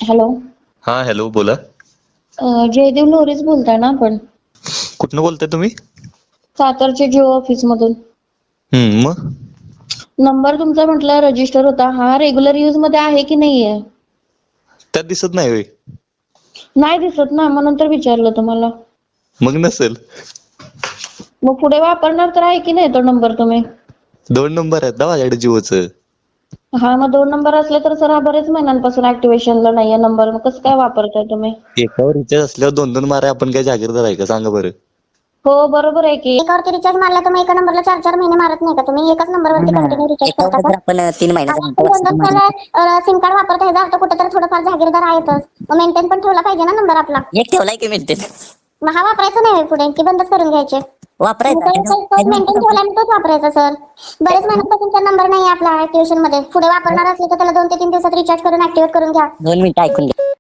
Hello. हा hello बोला. जयदेव लोरेच बोलताय ना आपण? कुठनं बोलताय तुम्ही? सातारच्या जिओ ऑफिस मधून. मग नंबर तुमचा म्हटलं रजिस्टर होता, हा रेग्युलर यूज मध्ये आहे की नाहीये? त्यात दिसत नाही होय? नाही दिसत ना, म्हणून तर विचारलं तुम्हाला. मग नसेल. मग पुढे वापरणार तर आहे की नाही तो नंबर तुम्ही? 2 नंबर आहेत ना माझ्याकडे जिओचं. हा मग 2 नंबर असले तर सर हा बरेच महिन्यांपासून ऍक्टिव्हेशनला नाहीये नंबर, मग कसं काय वापरताय तुम्ही? एकावर रिचार्ज असल्यावर 2-2 माराय आपण काय जागीरदार आहे का सांगा बरं? हो बरोबर आहे की. एकावरती रिचार्ज मारला तर मग एका नंबरला 4-4 महिने मारत नाही का तुम्ही? एकाच नंबरवरती कंटिन्यू रिचार्ज करता का? आपण 3 महिन्याचा सिम कार्ड वापरता ह्याचा अर्थ कुठं तर थोडंफार जागीरदार आहेतच. मग मेंटेन पण ठेवला पाहिजे ना नंबर आपला. एक ठेवलाय की मेंटेन. मग हा वापरायचा नाही पुढे की बंदच करून घ्यायचे? वापरायचा मेंटेन ठेवला आणि तोच वापरायचा सर. बरेच महिन्यापासून तर नंबर नाही आपला ऍक्टिव्हेशन मध्ये. पुढे वापरणार असले तर त्याला 2 ते 3 दिवसात रिचार्ज करून ऍक्टिव्हेट करून घ्या. 2 मिनिटं ऐकून घ्या.